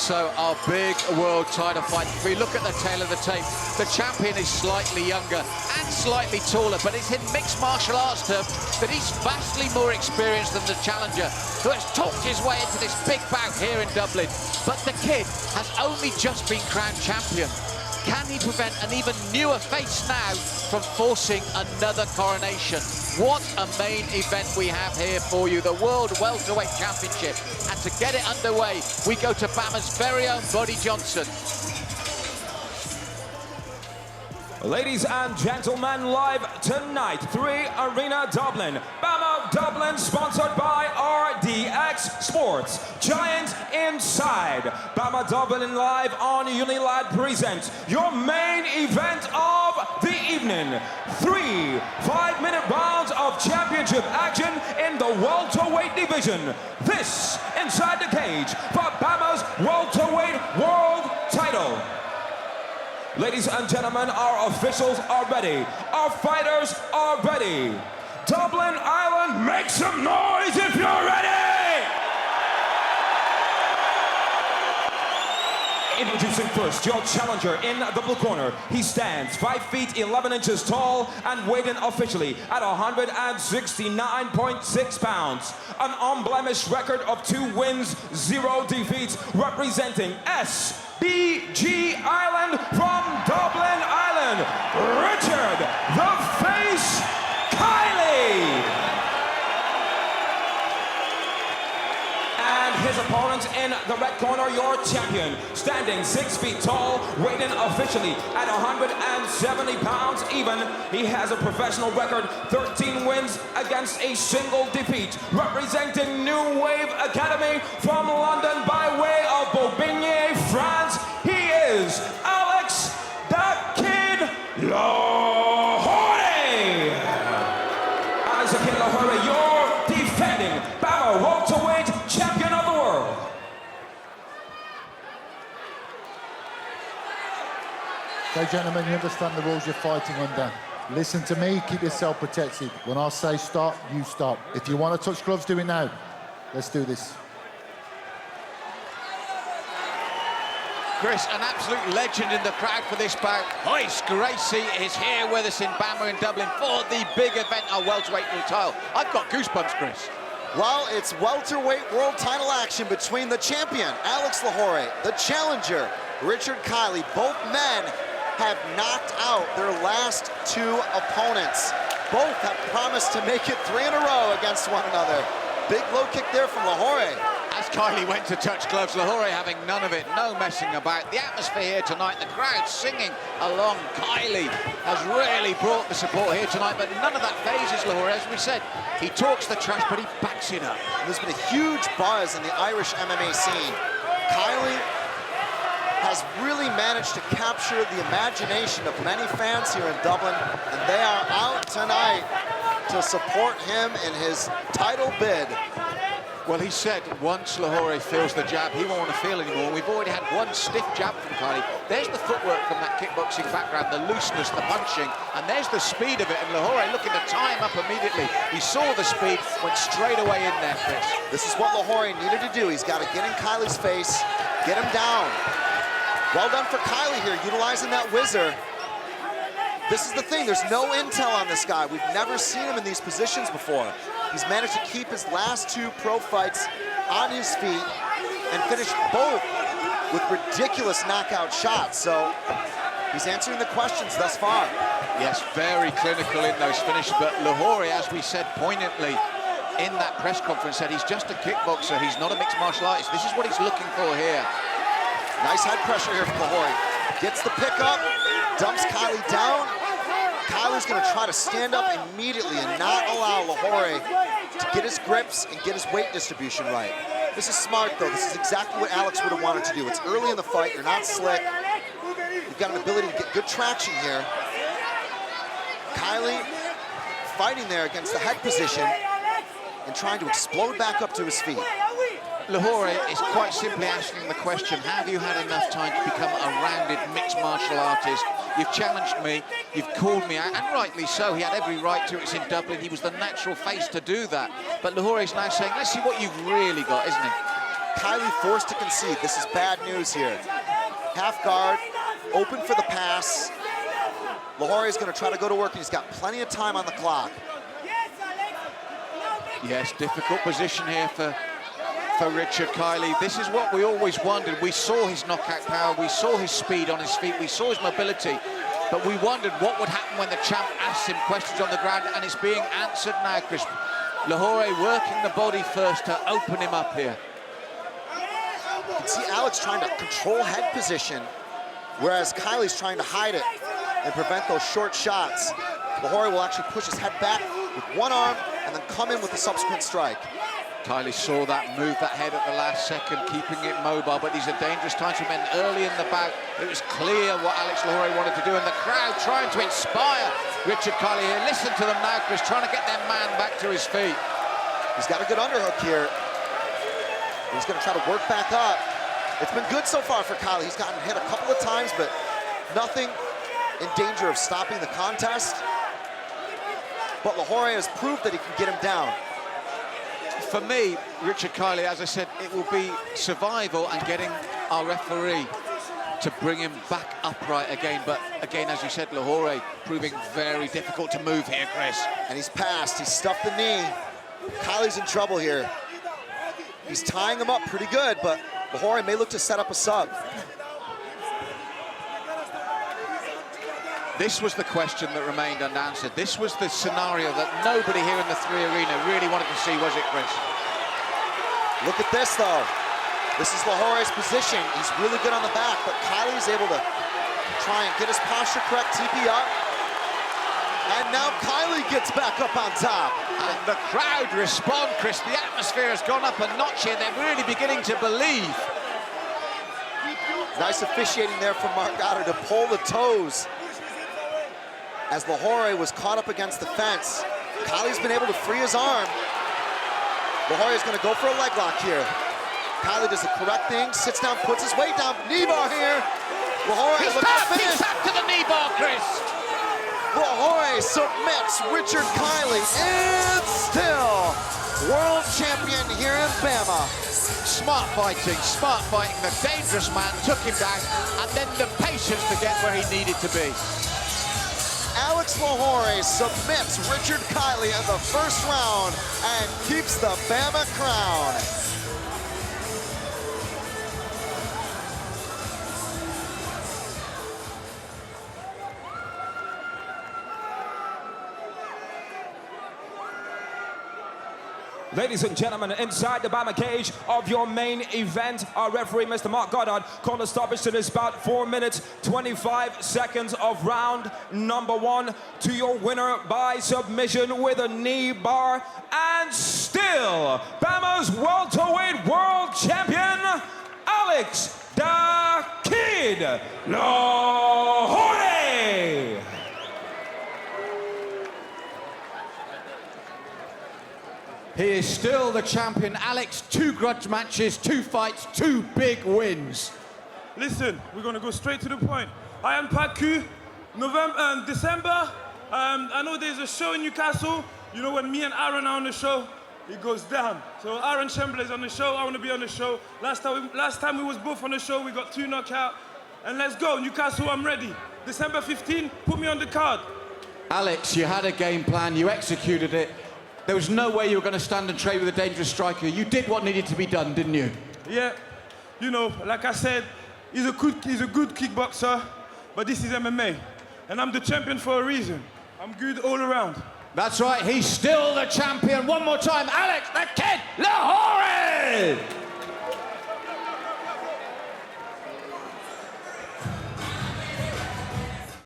also our big world title fight. If we look at the tail of the tape, the champion is slightly younger and slightly taller, but it's in mixed martial arts terms that he's vastly more experienced than the challenger, who has talked his way into this big bout here in Dublin. But the kid has only just been crowned champion. Can he prevent an even newer face now from forcing another coronation? What a main event we have here for you, the World Welterweight Championship. And to get it underway, we go to BAMMA's very own Buddy Johnson. Ladies and gentlemen, live tonight, 3 Arena Dublin. BAMMA Dublin, sponsored by RDX Sports. Giant Inside. BAMMA Dublin live on Unilad presents your main event of the evening. 3 5-minute rounds of championship action in the welterweight division. This inside the cage for BAMMA's welterweight world title. Ladies and gentlemen, our officials are ready. Our fighters are ready. Dublin, Ireland, make some noise if you're ready! Introducing first, your challenger in the blue corner. He stands 5 feet 11 inches tall and weighed in officially at 169.6 pounds. An unblemished record of 2 wins, 0 defeats, representing SBG Ireland from Dublin, Ireland, Richard the Face Kiely. And his opponent in the red corner, your champion, standing 6 feet tall, weighed in officially at 170 pounds even. He has a professional record, 13 wins against a single defeat, representing New Wave Academy from London by way of Bobigny, France. He is Alex the Kid Lohore. Alex the Kid Lohore, your defending BAMMA welterweight champion of the world. Okay, gentlemen, you understand the rules you're fighting under. Listen to me, keep yourself protected. When I say stop, you stop. If you want to touch gloves, do it now. Let's do this. Chris, an absolute legend in the crowd for this bout. Hoist Gracie is here with us in BAMMA in Dublin for the big event, our welterweight world title. I've got goosebumps, Chris. Well, it's welterweight world title action between the champion, Alex Lohore, the challenger, Richard Kiely. Both men have knocked out their last 2 opponents. Both have promised to make it 3 in a row against one another. Big low kick there from Lohore. As Kiely went to touch gloves, Lohore having none of it, no messing about. The atmosphere here tonight, the crowd singing along. Kiely has really brought the support here tonight, but none of that phases Lohore. As we said, he talks the trash, but he backs it up. There's been a huge buzz in the Irish MMA scene. Kiely has really managed to capture the imagination of many fans here in Dublin, and they are out tonight to support him in his title bid. Well, he said once Lohore feels the jab, he won't want to feel anymore. We've already had one stiff jab from Kiely. There's the footwork from that kickboxing background, the looseness, the punching, and there's the speed of it. And Lohore looking to tie him up immediately. He saw the speed, went straight away in there, Chris. This is what Lohore needed to do. He's got to get in Kiely's face, get him down. Well done for Kiely here, utilizing that whizzer. This is the thing, there's no intel on this guy. We've never seen him in these positions before. He's managed to keep his last 2 pro fights on his feet and finish both with ridiculous knockout shots. So he's answering the questions thus far. Yes, very clinical in those finishes, but Lohore, as we said poignantly in that press conference, said he's just a kickboxer, he's not a mixed martial artist. This is what he's looking for here. Nice head pressure here from Lohore. Gets the pickup, dumps Kiely down. Kiely's going to try to stand up immediately and not allow Lohore to get his grips and get his weight distribution right. This is smart, though. This is exactly what Alex would have wanted to do. It's early in the fight. You're not slick. You've got an ability to get good traction here. Kiely fighting there against the head position and trying to explode back up to his feet. Lohore is quite simply asking the question, have you had enough time to become a rounded mixed martial artist? You've challenged me, you've called me out, and rightly so. He had every right to. It's in Dublin. He was the natural face to do that. But Lohore is now saying, let's see what you've really got, isn't he? Kiely forced to concede. This is bad news here. Half guard, open for the pass. Lohore is going to try to go to work, and he's got plenty of time on the clock. Yes, difficult position here for Richard Kiely. This is what we always wondered. We saw his knockout power, we saw his speed on his feet, we saw his mobility, but we wondered what would happen when the champ asked him questions on the ground, and it's being answered now, Chris. Lohore working the body first to open him up here. You can see Alex trying to control head position, whereas Kiely's trying to hide it and prevent those short shots. Lohore will actually push his head back with one arm and then come in with the subsequent strike. Kiely saw that, move that head at the last second, keeping it mobile, but these are dangerous times for men early in the bout. It was clear what Alex Lohore wanted to do, and the crowd trying to inspire Richard Kiely here. Listen to them now, Chris, trying to get their man back to his feet. He's got a good underhook here. He's going to try to work back up. It's been good so far for Kiely. He's gotten hit a couple of times, but nothing in danger of stopping the contest. But Lohore has proved that he can get him down. For me, Richard Kiely, as I said, it will be survival and getting our referee to bring him back upright again. But again, as you said, Lohore proving very difficult to move here, Chris. And he's passed, he's stuffed the knee. Kiely's in trouble here. He's tying him up pretty good, but Lohore may look to set up a sub. This was the question that remained unanswered. This was the scenario that nobody here in the 3 arena really wanted to see, was it, Chris? Look at this, though. This is Lahore's position. He's really good on the back, but Kiely's able to try and get his posture correct, TP up. And now Kiely gets back up on top. And the crowd respond, Chris. The atmosphere has gone up a notch here. They're really beginning to believe. Nice officiating there from Mark Goddard to pull the toes. As Lohore was caught up against the fence. Kiely's been able to free his arm. Lohore is going to go for a leg lock here. Kiely does the correct thing, sits down, puts his weight down, knee bar here. Lohore looking to finish. He's back to the knee bar, Chris. Lohore submits Richard Kiely, and still world champion here in BAMMA. Smart fighting. The dangerous man took him down, and then the patience to get where he needed to be. Alex Lohore submits Richard Kiely in the first round and keeps the BAMMA crown. Ladies and gentlemen, inside the BAMMA cage of your main event, our referee, Mr. Mark Goddard, called a stoppage to this bout. 4 minutes, 25 seconds of round number 1 to your winner by submission with a knee bar. And still, BAMMA's welterweight world champion, Alex "The Kid" Lohore. He is still the champion. Alex, 2 grudge matches, 2 fights, 2 big wins. Listen, we're going to go straight to the point. I am Pacu, December. I know there's a show in Newcastle. You know, when me and Aaron are on the show, it goes down. So Aaron Chamberlain's on the show. I want to be on the show. Last time we was both on the show, we got 2 knockouts. And let's go, Newcastle, I'm ready. December 15, put me on the card. Alex, you had a game plan, you executed it. There was no way you were going to stand and trade with a dangerous striker. You did what needed to be done, didn't you? Yeah, you know, like I said, he's a good kickboxer, but this is MMA. And I'm the champion for a reason. I'm good all around. That's right, he's still the champion. One more time, Alex "The Kid" Lohore!